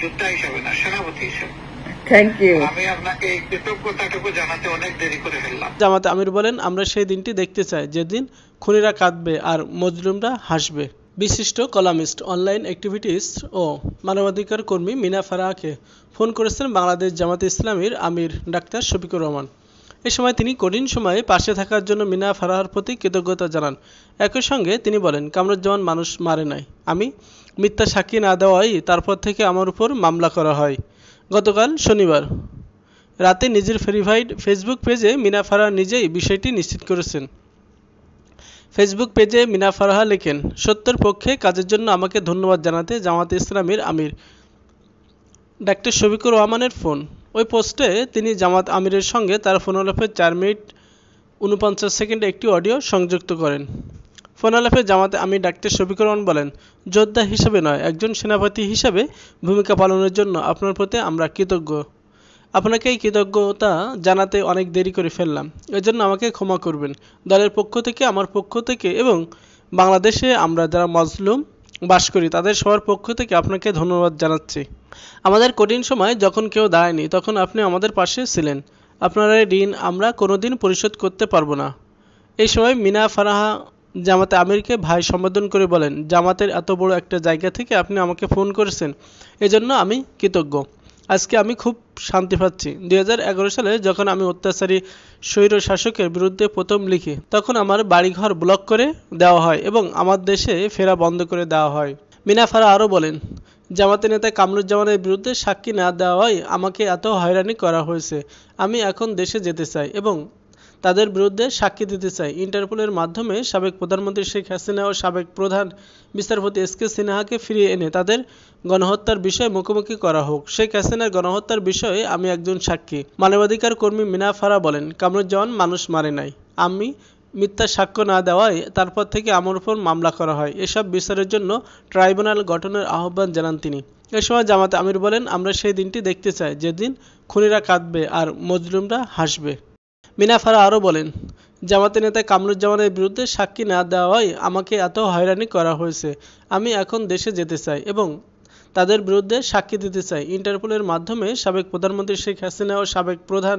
যোদ্ধা হিসাবে না, সেনাপতি হিসাবে। Thank you. আমি আপনাকে কৃতজ্ঞতাটুকু জানাতে অনেক দেরি করে ফেললাম। জামাতে আমির বলেন, আমরা সেই দিনটি দেখতে চাই যেদিন খুনিরা কাঁদবে আর মজলুমরা হাসবে। বিশিষ্ট কলামিস্ট, অনলাইন অ্যাক্টিভিটিস ও মানবাধিকার কর্মী মিনা ফারাহকে ফোন করেছেন বাংলাদেশ জামাতে ইসলামীর আমির ডাক্তার শফিকুর রহমান। এ সময় তিনি কঠিন সময়ে পাশে থাকার জন্য মিনা ফারাহর প্রতি কৃতজ্ঞতা জানান। একই সঙ্গে তিনি বলেন, কামরুজ্জামান মানুষ মারে নাই, আমি মিথ্যা সাক্ষী না দেওয়াই তারপর থেকে আমার উপর মামলা করা হয়। গতকাল শনিবার রাতে নিজের ভেরিফাইড ফেসবুক পেজে মিনা ফারাহ নিজেই বিষয়টি নিশ্চিত করেছেন। ফেসবুক পেজে মিনা ফারাহ লেখেন, সত্যের পক্ষে কাজের জন্য আমাকে ধন্যবাদ জানাতে জামাতে ইসলামীর আমির ডাক্তার শফিকুর রহমানের ফোন। ওই পোস্টে তিনি জামাত আমিরের সঙ্গে তার ফোনালাপে 4 মিনিট 49 সেকেন্ডে একটি অডিও সংযুক্ত করেন। ফোনালাপে জামাতে আমির ডাক্তার শফিকুর রহমান বলেন, যোদ্ধা হিসেবে নয়, একজন সেনাপতি হিসেবে ভূমিকা পালনের জন্য আপনার প্রতি আমরা কৃতজ্ঞ। আপনাকে এই কৃতজ্ঞতা জানাতে অনেক দেরি করে ফেললাম, এজন্য আমাকে ক্ষমা করবেন। দলের পক্ষ থেকে, আমার পক্ষ থেকে এবং বাংলাদেশে আমরা যারা মজলুম বাস করি তাদের সবার পক্ষ থেকে আপনাকে ধন্যবাদ জানাচ্ছি। আমাদের কঠিন সময় যখন কেউ দাঁড়ায়নি তখন আপনি আমাদের পাশে ছিলেন। আপনার এই ঋণ আমরা কোনোদিন পরিশোধ করতে পারবো না। এই সময় মিনা ফারাহ জামাতে আমিরকে ভাই সম্বোধন করে বলেন, জামাতের এত বড় একটা জায়গা থেকে আপনি আমাকে ফোন করেছেন, এজন্য আমি কৃতজ্ঞ। আজকে আমি খুব শান্তি পাচ্ছি। 2011 সালে যখন আমি অত্যাচারী স্বৈর শাসকের বিরুদ্ধে প্রথম লিখি, তখন আমার বাড়িঘর ব্লক করে দেওয়া হয় এবং আমার দেশে ফেরা বন্ধ করে দেওয়া হয়। মিনা ফারাহ আরও বলেন, জামাতে নেতা কামরুজ্জামানের বিরুদ্ধে সাক্ষী না দেওয়ায় আমাকে এত হয়রানি করা হয়েছে। আমি এখন দেশে যেতে চাই এবং তাদের বিরুদ্ধে সাক্ষী দিতে চাই। ইন্টারপোলের মাধ্যমে সাবেক প্রধানমন্ত্রী শেখ হাসিনা ও সাবেক প্রধান বিচারপতি এস.কে. সিনহাকে ফিরিয়ে এনে তাদের গণহত্যার বিষয়ে মুখোমুখি করা হোক। শেখ হাসিনার গণহত্যার বিষয়ে আমি একজন সাক্ষী। মানবাধিকার কর্মী মিনা ফারাহ বলেন, কামরুজ্জামান মানুষ মারে নাই, আমি মিথ্যা সাক্ষ্য না দেওয়ায় তারপর থেকে আমার উপর মামলা করা হয়। এসব বিচারের জন্য ট্রাইব্যুনাল গঠনের আহ্বান জানান তিনি। এ সময় জামাতে আমির বলেন, আমরা সেই দিনটি দেখতে চাই যেদিন খুনিরা কাঁদবে আর মজলুমরা হাসবে। মিনা ফারাহ আরও বলেন, জামাতে নেতা কামরুজ্জামানের বিরুদ্ধে সাক্ষী না দেওয়ায় আমাকে এত হয়রানি করা হয়েছে। আমি এখন দেশে যেতে চাই এবং তাদের বিরুদ্ধে সাক্ষী দিতে চাই। ইন্টারপোলের মাধ্যমে সাবেক প্রধানমন্ত্রী শেখ হাসিনা ও সাবেক প্রধান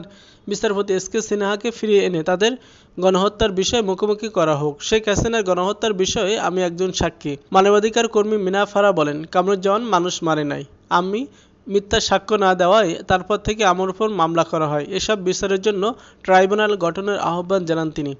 বিচারপতি এস.কে. সিনহাকে ফিরিয়ে এনে তাদের গণহত্যার বিষয়ে মুখোমুখি করা হোক। শেখ হাসিনার গণহত্যার বিষয়ে আমি একজন সাক্ষী। মানবাধিকার কর্মী মিনা ফারাহ বলেন, কামরুজ্জামান মানুষ মারে নাই, আমি মিথ্যা সাক্ষ্য না দেওয়ায় তারপর থেকে আমার উপর মামলা করা হয়। এসব বিচারের জন্য ট্রাইব্যুনাল গঠনের আহ্বান জানান তিনি।